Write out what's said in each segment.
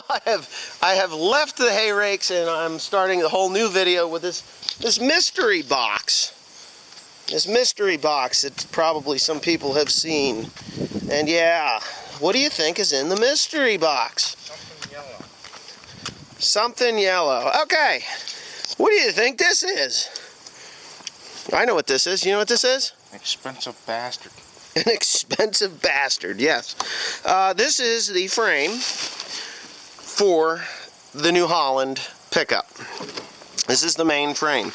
I have left the hay rakes and I'm starting a whole new video with this mystery box. This mystery box that probably some people have seen. And yeah, what do you think is in the mystery box? Something yellow. Something yellow. Okay. What do you think this is? I know what this is. You know what this is? Expensive bastard. An expensive bastard, yes. This is the frame for the New Holland pickup. This is the main frame.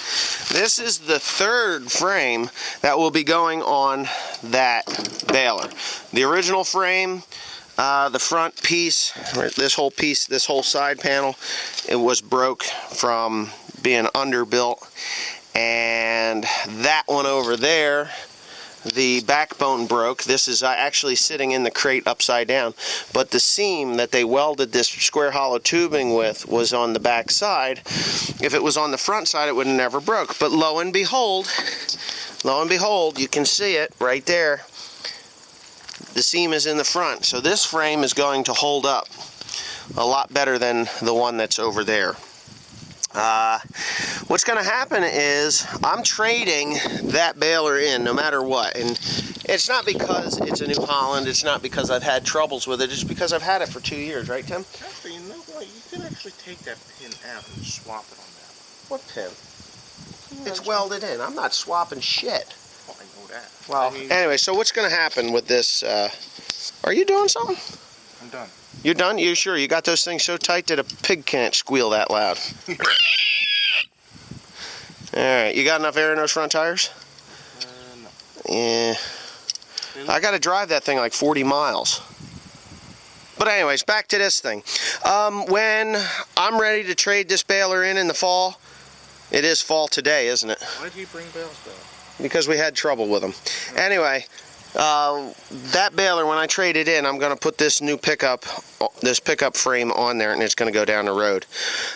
This is the third frame that will be going on that baler. The original frame, the front piece, this whole piece, this whole side panel, it was broke from being underbuilt. And that one over there, the backbone broke. This is actually sitting in the crate upside down. But the seam that they welded this square hollow tubing with was on the back side. If it was on the front side, it would have never broke. But lo and behold, you can see it right there. The seam is in the front. So this frame is going to hold up a lot better than the one that's over there. What's going to happen is I'm trading that baler in no matter what, and it's not because it's a New Holland, it's not because I've had troubles with it, it's because I've had it for 2 years, right, Tim? Actually, you know what? You could actually take that pin out and swap it on that. What pin? It's welded in. I'm not swapping shit. Oh, I know that. Well, anyway, so what's going to happen with this? Are you doing something? I'm done. You're done? You sure? You got those things so tight that a pig can't squeal that loud. Alright, you got enough air in those front tires? No. Yeah. I got to drive that thing like 40 miles. But anyways, back to this thing. When I'm ready to trade this baler in the fall, it is fall today, isn't it? Why did you bring bales back? Because we had trouble with them. Anyway, that baler, when I trade it in, I'm going to put this new pickup frame on there, and it's going to go down the road.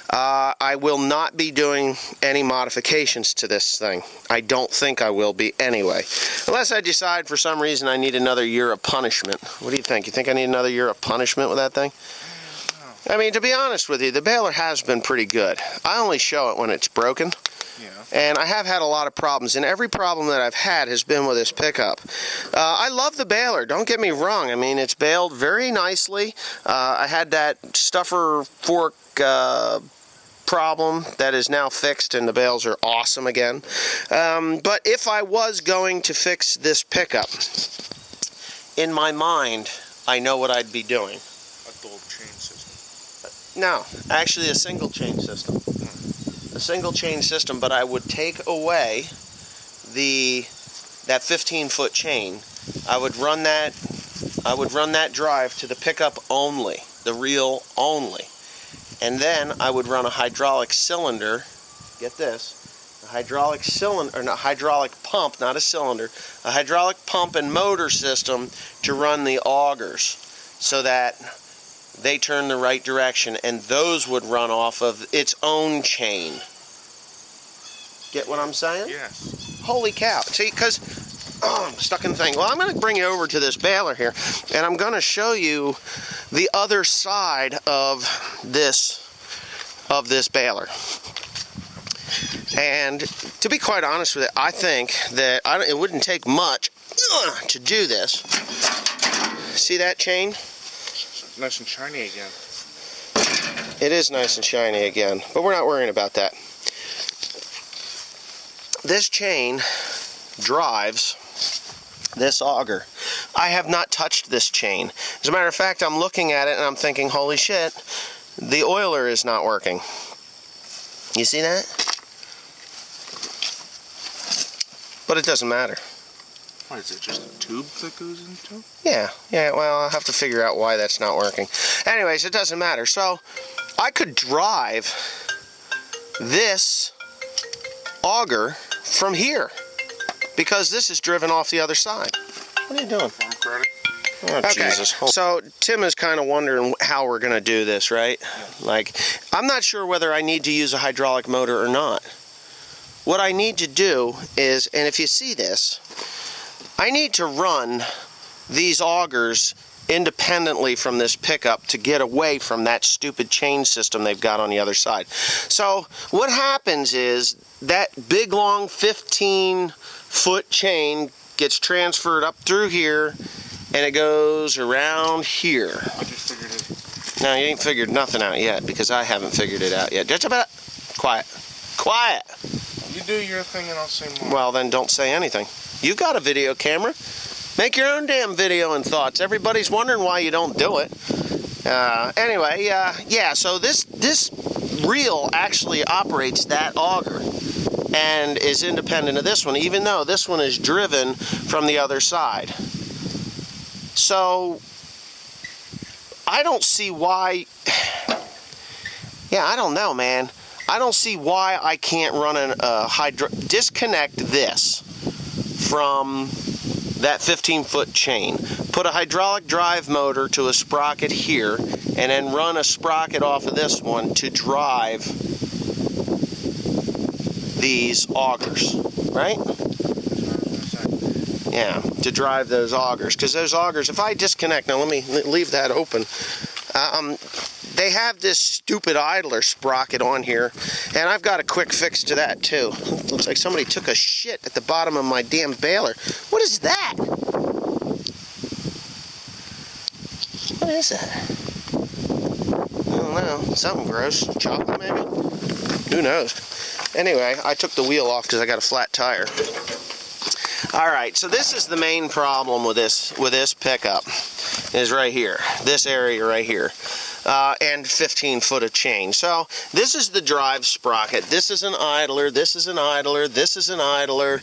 I will not be doing any modifications to this thing. I don't think I will be anyway. Unless I decide for some reason I need another year of punishment. What do you think? You think I need another year of punishment with that thing? I mean, to be honest with you, the baler has been pretty good. I only show it when it's broken. Yeah. And I have had a lot of problems, and every problem that I've had has been with this pickup. I love the baler, don't get me wrong. I mean, it's baled very nicely. I had that stuffer fork problem that is now fixed, and the bales are awesome again. But if I was going to fix this pickup, in my mind, I know what I'd be doing. A dual chain system. No, actually a single chain system. A single chain system, but I would take away that 15-foot chain. I would run that drive to the pickup only, the reel only. And then I would run a hydraulic cylinder, get this, a hydraulic cylinder, or not hydraulic pump, not a cylinder, a hydraulic pump and motor system to run the augers so that they turn the right direction, and those would run off of its own chain. Get what I'm saying? Yes. Holy cow. See, because I'm stuck in the thing. Well, I'm going to bring you over to this baler here, and I'm going to show you the other side of this baler. And to be quite honest with you, I think that it wouldn't take much to do this. See that chain? Nice and shiny again. It is nice and shiny again, but we're not worrying about that. This chain drives this auger. I have not touched this chain. As a matter of fact, I'm looking at it and I'm thinking, holy shit, the oiler is not working. You see that? But it doesn't matter. What is it, just a tube that goes into? Yeah, well, I'll have to figure out why that's not working. Anyways, it doesn't matter. So, I could drive this auger from here because this is driven off the other side. What are you doing? Farm credit. Oh, okay, Jesus. So Tim is kind of wondering how we're going to do this, right? Yeah. Like, I'm not sure whether I need to use a hydraulic motor or not. What I need to do is, and if you see this, I need to run these augers independently from this pickup to get away from that stupid chain system they've got on the other side. So what happens is that big long 15-foot chain gets transferred up through here, and it goes around here. I just figured it. No, you ain't figured nothing out yet, because I haven't figured it out yet. Just about. Quiet. Quiet. You do your thing and I'll say more. Well, then don't say anything. You got a video camera. Make your own damn video and thoughts. Everybody's wondering why you don't do it. Anyway, yeah, so this reel actually operates that auger and is independent of this one, even though this one is driven from the other side. So I don't see why. Yeah, I don't know, man. I don't see why I can't run disconnect this from that 15-foot chain, put a hydraulic drive motor to a sprocket here, and then run a sprocket off of this one to drive these augers, right? Yeah, to drive those augers, because those augers, if I disconnect, now let me leave that open, they have this stupid idler sprocket on here, and I've got a quick fix to that too. Looks like somebody took a shit at the bottom of my damn baler. What is that? What is that? I don't know. Something gross. Chocolate maybe? Who knows? Anyway, I took the wheel off because I got a flat tire. Alright, so this is the main problem with this pickup, is right here. This area right here. And 15-foot of chain. So this is the drive sprocket. This is an idler. This is an idler. This is an idler.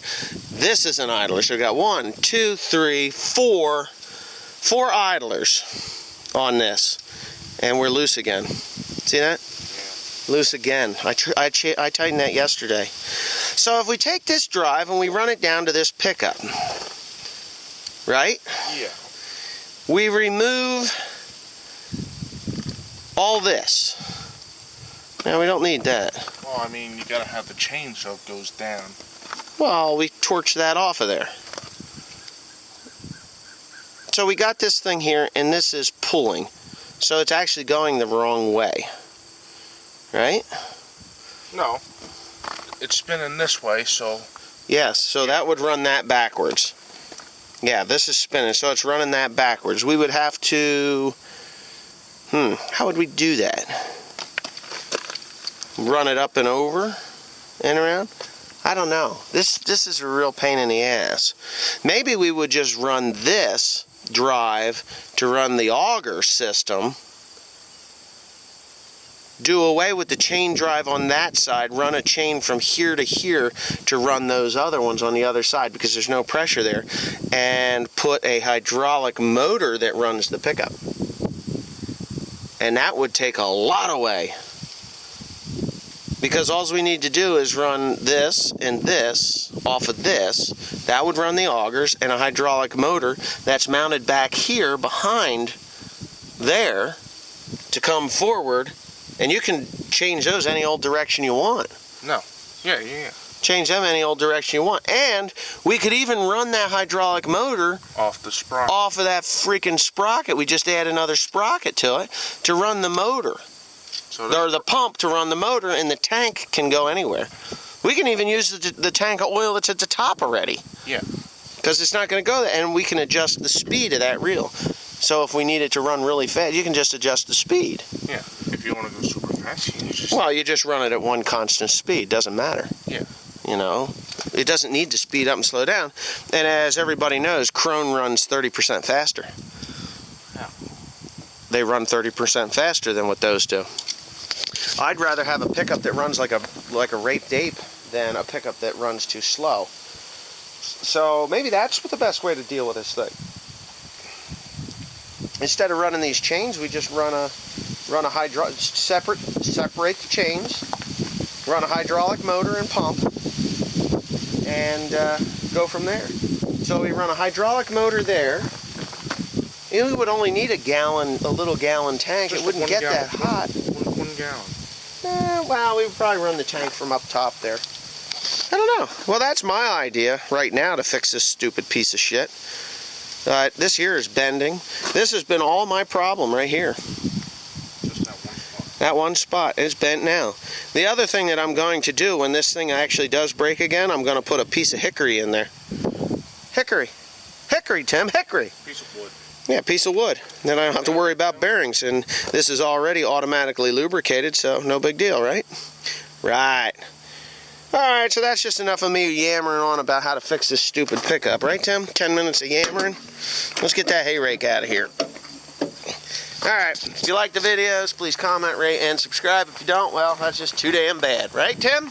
This is an idler. So we got 1, 2, 3, 4 idlers on this, and we're loose again. See that? Yeah. Loose again. I tightened that yesterday. So if we take this drive and we run it down to this pickup, right? Yeah. We remove all this. Now we don't need that. Well, I mean, you gotta have the chain so it goes down. Well, we torch that off of there. So we got this thing here, and this is pulling. So it's actually going the wrong way. Right? No. It's spinning this way, so... Yes, so that would run that backwards. Yeah, this is spinning, so it's running that backwards. We would have to... how would we do that? Run it up and over and around? I don't know. This is a real pain in the ass. Maybe we would just run this drive to run the auger system, do away with the chain drive on that side, run a chain from here to here to run those other ones on the other side because there's no pressure there, and put a hydraulic motor that runs the pickup. And that would take a lot away. Because all we need to do is run this and this off of this. That would run the augers, and a hydraulic motor that's mounted back here behind there to come forward. And you can change those any old direction you want. No. Yeah. Change them any old direction you want. And we could even run that hydraulic motor Off the sprocket. off of that freaking sprocket. We just add another sprocket to it to run the motor. So Or the pump to run the motor, and the tank can go anywhere. We can even use the tank of oil that's at the top already. Yeah. Because it's not going to go there. And we can adjust the speed of that reel. So if we need it to run really fast, you can just adjust the speed. Yeah. If you want to go super fast, you just... Well, you just run it at one constant speed. Doesn't matter. Yeah. You know, it doesn't need to speed up and slow down. And as everybody knows, Krone runs 30% faster. Yeah. They run 30% faster than what those do. I'd rather have a pickup that runs like a raped ape than a pickup that runs too slow. So maybe that's the best way to deal with this thing. Instead of running these chains, we just run a separate the chains, run a hydraulic motor and pump, and go from there. So we run a hydraulic motor there. You know, we would only need a little gallon tank. Just it wouldn't get that hot. 1 gallon. Well, we would probably run the tank from up top there. I don't know. Well, that's my idea right now to fix this stupid piece of shit. This here is bending. This has been all my problem right here. Just that one spot. That one spot. It's bent now. The other thing that I'm going to do when this thing actually does break again, I'm going to put a piece of hickory in there. Hickory. Hickory, Tim. Hickory. Piece of wood. Yeah, piece of wood. Then I don't have to worry about bearings. And this is already automatically lubricated, so no big deal, right? Right. Alright, so that's just enough of me yammering on about how to fix this stupid pickup. Right, Tim? 10 minutes of yammering? Let's get that hay rake out of here. Alright, if you like the videos, please comment, rate, and subscribe. If you don't, well, that's just too damn bad. Right, Tim?